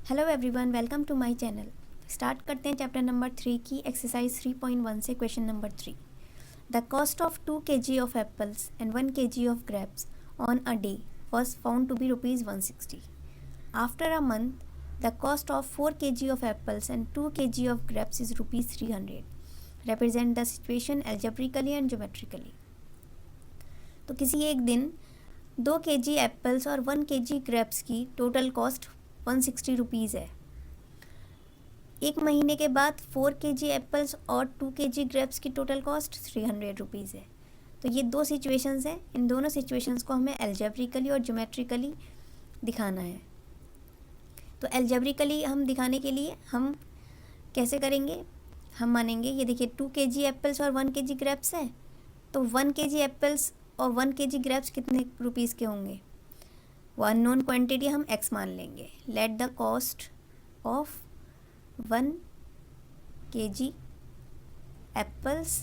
Hello everyone, welcome to my channel. Start करते हैं chapter number 3 की एक्सरसाइज 3.1 से question number 3। The cost of 2 kg of apples and 1 kg of grapes on a day was found to be rupees 160. After a month, the cost of 4 kg of apples and 2 kg of grapes is rupees 300. Represent the situation algebraically and geometrically. तो किसी एक दिन 2 kg apples और 1 kg grapes की total cost 160 rupees है। एक महीने के बाद 4 kg एप्पल्स और 2 kg ग्रेप्स की टोटल कॉस्ट 300 रुपीज़ है। तो ये दो सिचुएशंस हैं, इन दोनों सिचुएशंस को हमें एल्जेब्रिकली और ज्योमेट्रिकली दिखाना है। तो एल्जेब्रिकली हम दिखाने के लिए हम कैसे करेंगे, हम मानेंगे ये देखिए 2 kg एप्पल्स और 1 kg ग्रेप्स है, तो 1 kg एप्पल्स और 1 kg ग्रेप्स कितने रुपीज़ के होंगे, वो अननोन क्वांटिटी हम x मान लेंगे। Let the cost of 1 kg apples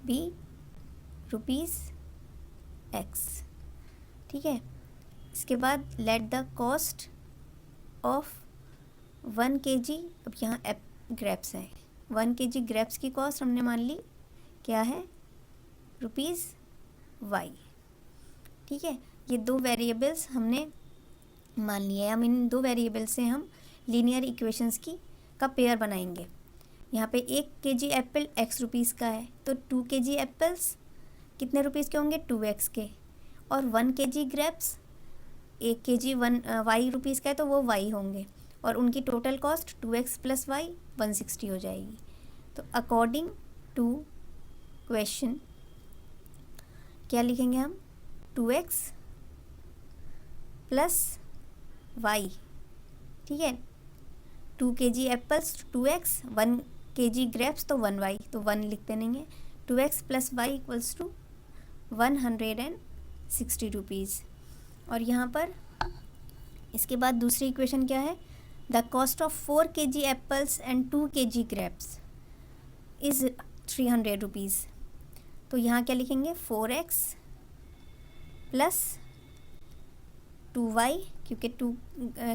B rupees x। ठीक है, इसके बाद let the cost of 1 kg, अब यहाँ ग्रेप्स हैं, 1 kg ग्रेप्स की कॉस्ट हमने मान ली क्या है, रुपीज़ y। ठीक है, ये दो वेरिएबल्स हमने मान लिए। हम इन दो वेरिएबल से हम लीनियर इक्वेशंस का पेयर बनाएंगे। यहाँ पे 1 kg एप्पल x रुपीज़ का है, तो 2 kg एप्पल्स कितने रुपीज़ के होंगे, 2x के, और 1 kg grapes 1 kg y rupees का है, तो वो y होंगे, और उनकी total cost 2x plus y 160 हो जाएगी। तो अकॉर्डिंग टू क्वेश्चन क्या लिखेंगे हम, 2x प्लस y। ठीक है, 2 kg apples 2x, 1 kg grapes तो 1y, तो 1 लिखते नहीं है। 2x plus y equals to 160 rupees. और यहाँ पर इसके बाद दूसरी इक्वेशन क्या है, the cost of 4 kg apples and 2 kg grapes is 300 rupees. तो यहाँ क्या लिखेंगे, 4x प्लस 2y, क्योंकि 2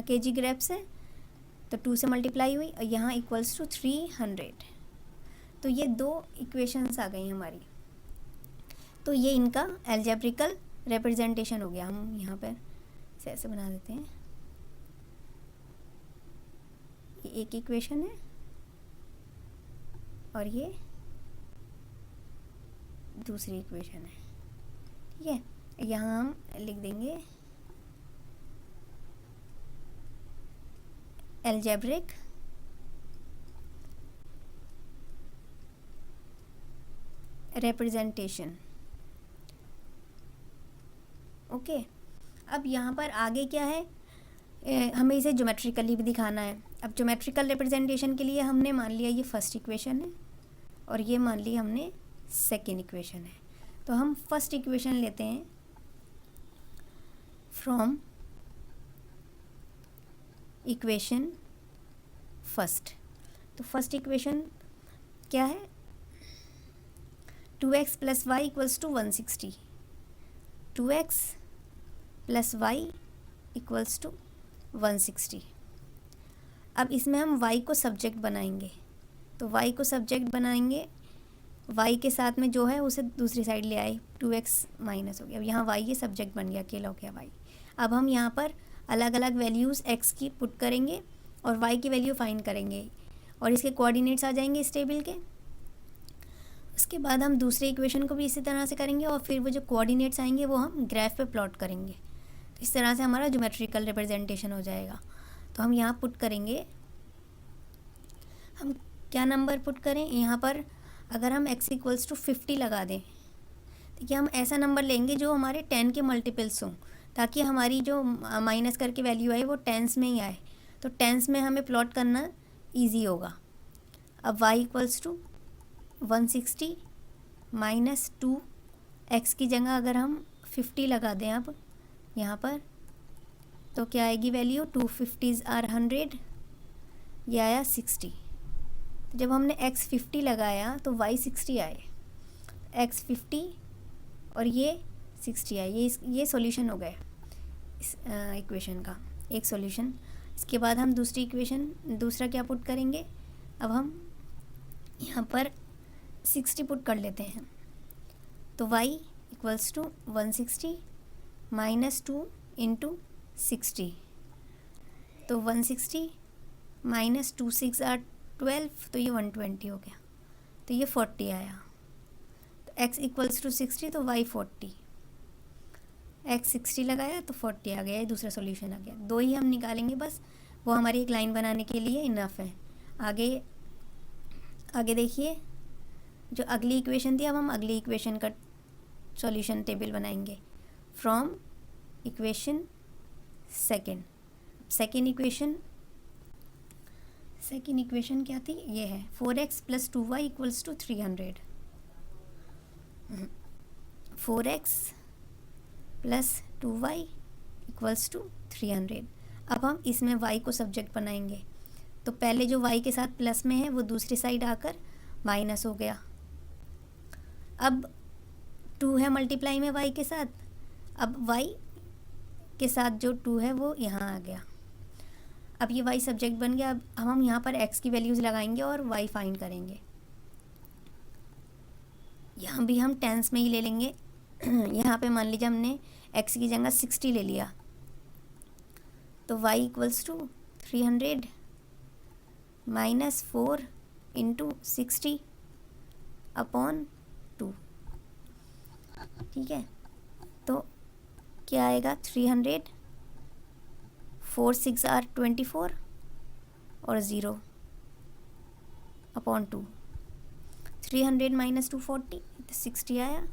kg ग्रेप्स है तो 2 से मल्टीप्लाई हुई, और यहाँ इक्वल्स टू 300। तो ये दो इक्वेशंस आ गई हमारी। तो ये इनका एल्जेब्रिकल रिप्रेजेंटेशन हो गया। हम यहाँ पर इसे ऐसे बना देते हैं, ये एक इक्वेशन है और ये दूसरी इक्वेशन है। ठीक है, यहाँ हम लिख देंगे एल्जेब्रिक रिप्रेजेंटेशन। ओके, अब यहाँ पर आगे क्या है, हमें इसे ज्योमेट्रिकली भी दिखाना है। अब ज्योमेट्रिकल रिप्रेजेंटेशन के लिए हमने मान लिया ये फर्स्ट इक्वेशन है और ये मान ली हमने सेकेंड इक्वेशन है। तो हम फर्स्ट इक्वेशन लेते हैं फ्रॉम इक्वेशन फर्स्ट। तो फर्स्ट इक्वेशन क्या है, 2x plus y equals to 160, 2x plus y equals to 160। अब इसमें हम y को सब्जेक्ट बनाएंगे, तो y को सब्जेक्ट बनाएंगे, y के साथ में जो है उसे दूसरी साइड ले आए, 2x माइनस हो गया। अब यहाँ y ये सब्जेक्ट बन गया, अकेला हो गया y। अब हम यहाँ पर अलग अलग वैल्यूज़ x की पुट करेंगे और y की वैल्यू फाइंड करेंगे, और इसके कोऑर्डिनेट्स आ जाएंगे इस टेबल के। उसके बाद हम दूसरे इक्वेशन को भी इसी तरह से करेंगे, और फिर वो जो कोऑर्डिनेट्स आएंगे वो हम ग्राफ पे प्लॉट करेंगे। तो इस तरह से हमारा ज्योमेट्रिकल रिप्रेजेंटेशन हो जाएगा। तो हम यहाँ पुट करेंगे, हम क्या नंबर पुट करें यहाँ पर, अगर हम x इक्वल्स टू 50 लगा दें, तो क्या हम ऐसा नंबर लेंगे जो हमारे 10 के मल्टीपल्स हों, ताकि हमारी जो माइनस करके वैल्यू आए वो टेंस में ही आए। तो टेंस में हमें प्लॉट करना इजी होगा। अब y equals to 160 minus 2, x की जगह अगर हम 50 लगा दें अब यहाँ पर, तो क्या आएगी वैल्यू, 2 50s आर 100, ये आया 60। तो जब हमने x 50 लगाया तो y 60 आए, x 50 और ये 60 आए, ये सॉल्यूशन हो गया इस इक्वेशन का। एक सॉल्यूशन। इसके बाद हम दूसरी इक्वेशन दूसरा क्या पुट करेंगे, अब हम यहाँ पर 60 पुट कर लेते हैं। तो y equals to 160 minus 2 into 60, तो 160 माइनस 2 6 8 12, तो ये 120 हो गया, तो ये 40 आया। तो x इक्वल्स टू 60, तो y 40, x 60 लगाया तो 40 आ गया, ये दूसरा सॉल्यूशन आ गया। दो ही हम निकालेंगे बस, वो हमारी एक लाइन बनाने के लिए इनफ है। आगे देखिए, जो अगली इक्वेशन थी, अब हम अगली इक्वेशन का सॉल्यूशन टेबल बनाएंगे फ्रॉम इक्वेशन सेकेंड इक्वेशन क्या थी, ये है 4x plus 2y equals to 300। 4x plus 2y equals to 300। अब हम इसमें y को सब्जेक्ट बनाएंगे, तो पहले जो y के साथ प्लस में है वो दूसरी साइड आकर माइनस हो गया। अब 2 है मल्टीप्लाई में y के साथ, अब y के साथ जो 2 है वो यहाँ आ गया। अब ये y सब्जेक्ट बन गया। अब हम यहाँ पर x की वैल्यूज़ लगाएंगे और y फाइंड करेंगे। यहाँ भी हम टेंस में ही ले लेंगे। यहाँ पे मान लीजिए हमने x की जगह 60 ले लिया, तो y equals to 300 minus 4 into 60 upon 2। ठीक है, तो क्या आएगा, 300, 4 6 आर 24 और 0 अपॉन 2। 300 माइनस 240, 60 आया,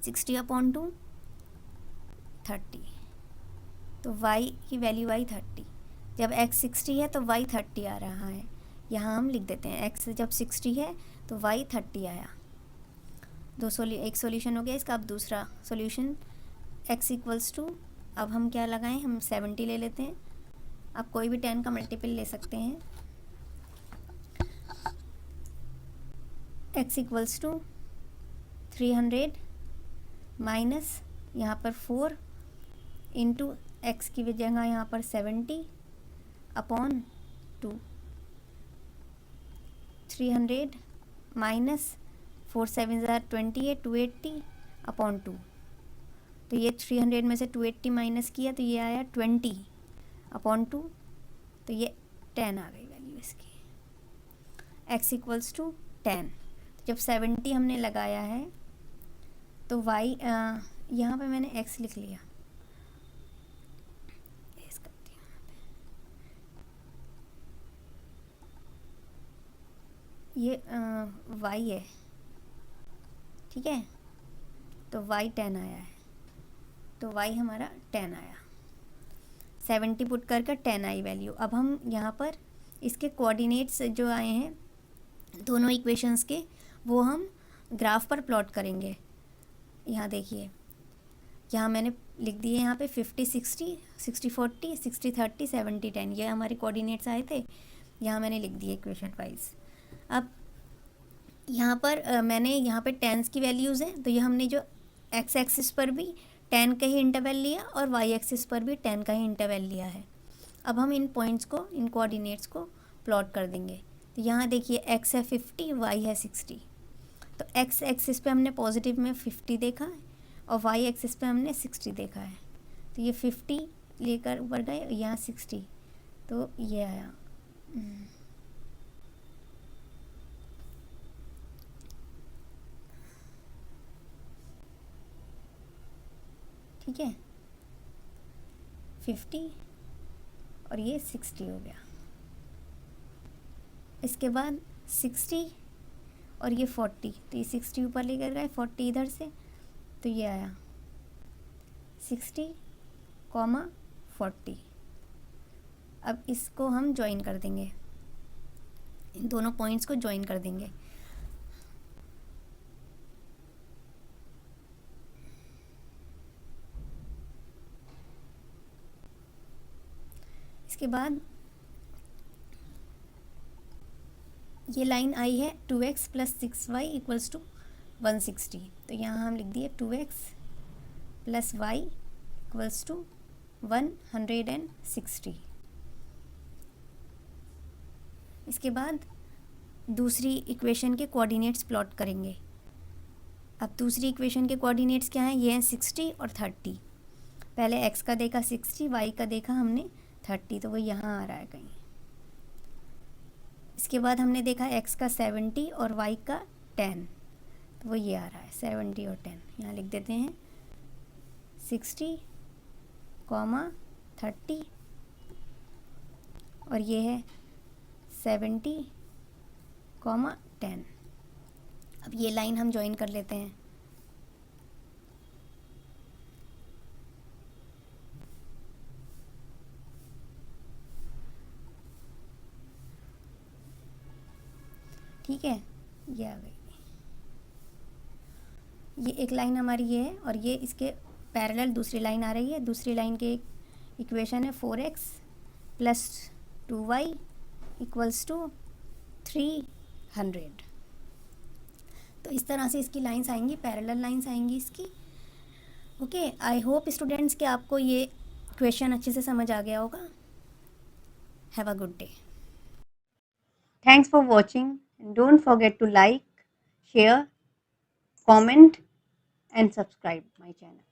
60 अपॉन 2 30, तो y की वैल्यू आई 30। जब x 60 है तो y 30 आ रहा है, यहाँ हम लिख देते हैं x जब 60 है तो y 30 आया। एक सॉल्यूशन हो गया इसका। अब दूसरा सॉल्यूशन x इक्वल्स टू, अब हम क्या लगाएं, हम 70 ले लेते हैं। आप कोई भी 10 का मल्टीपल ले सकते हैं। x इक्वल्स टू 300 माइनस यहाँ पर 4 इंटू एक्स की जगह यहाँ पर 70 अपॉन 2। 300 minus 4 7 28, 280 upon 2। तो ये 300 में से 280 माइनस किया तो ये आया 20 अपॉन 2, तो ये 10 आ गई वैल्यू इसकी। x equals to 10। जब 70 हमने लगाया है तो y, यहाँ पे मैंने x लिख लिया, ये y है। ठीक है, तो y 10 आया है, तो y हमारा 10 आया। 70 पुट करके 10 आई वैल्यू। अब हम यहाँ पर इसके कोऑर्डिनेट्स जो आए हैं दोनों इक्वेशंस के, वो हम ग्राफ पर प्लॉट करेंगे। यहाँ देखिए, यहाँ मैंने लिख दिए यहाँ पे 50 60, 60 40, 60 30, 70 10, ये हमारे कोऑर्डिनेट्स आए थे, यहाँ मैंने लिख दिए इक्वेशन वाइज। अब यहाँ पर मैंने यहाँ पे टेंस की वैल्यूज़ हैं, तो ये हमने जो x एक्सिस पर भी 10 का ही इंटरवल लिया और y एक्सिस पर भी 10 का ही इंटरवल लिया है। अब हम इन पॉइंट्स को, इन कोऑर्डिनेट्स को प्लॉट कर देंगे। तो यहाँ देखिए x है 50, y है 60, तो x एक्सिस पे हमने पॉजिटिव में 50 देखा है और y एक्सिस पे हमने 60 देखा है। तो ये 50 लेकर ऊपर गए, यहाँ 60, तो ये आया। ठीक है, 50 और ये 60 हो गया। इसके बाद 60 और ये 40, तो ये 60 ऊपर लेकर गए, 40 इधर से, तो ये आया 60, 40। अब इसको हम ज्वाइन कर देंगे, इन दोनों पॉइंट्स को ज्वाइन कर देंगे। इसके बाद ये लाइन आई है 2x plus 6y equals to 160, तो यहाँ हम लिख दिए 2x plus y equals to 160। इसके बाद दूसरी इक्वेशन के कोऑर्डिनेट्स प्लॉट करेंगे। अब दूसरी इक्वेशन के कोऑर्डिनेट्स क्या हैं, ये हैं 60 और 30। पहले x का देखा 60, y का देखा हमने 30, तो वो यहाँ आ रहा है कहीं। इसके बाद हमने देखा x का 70 और y का 10, तो वो ये आ रहा है 70 और 10। यहाँ लिख देते हैं 60, 30 और ये है 70, 10। अब ये लाइन हम ज्वाइन कर लेते हैं। ठीक है, ये आ गई। ये एक लाइन हमारी ये है और ये इसके पैरेलल दूसरी लाइन आ रही है। दूसरी लाइन के इक्वेशन है 4x + 2y = 300। तो इस तरह से इसकी लाइंस आएंगी, पैरेलल लाइंस आएंगी इसकी। ओके, आई होप स्टूडेंट्स कि आपको ये क्वेश्चन अच्छे से समझ आ गया होगा। Have a good day. Thanks for watching, and don't forget to like, share, comment and subscribe my channel.